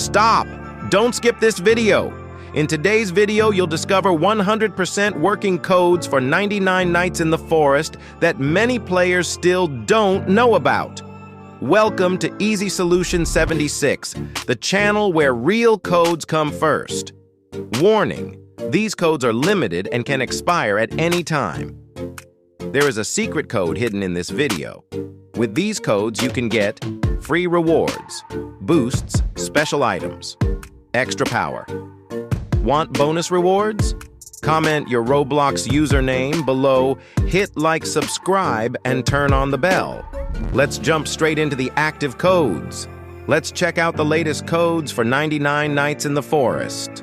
Stop! Don't skip this video. In today's video, you'll discover 100% working codes for 99 Nights in the Forest that many players still don't know about. Welcome to Easy Solution 76, the channel where real codes come first. Warning: these codes are limited and can expire at any time. There is a secret code hidden in this video. With these codes, you can get free rewards, boosts, special items, extra power. Want bonus rewards? Comment your Roblox username below, hit like, subscribe, and turn on the bell. Let's jump straight into the active codes. Let's check out the latest codes for 99 Nights in the Forest.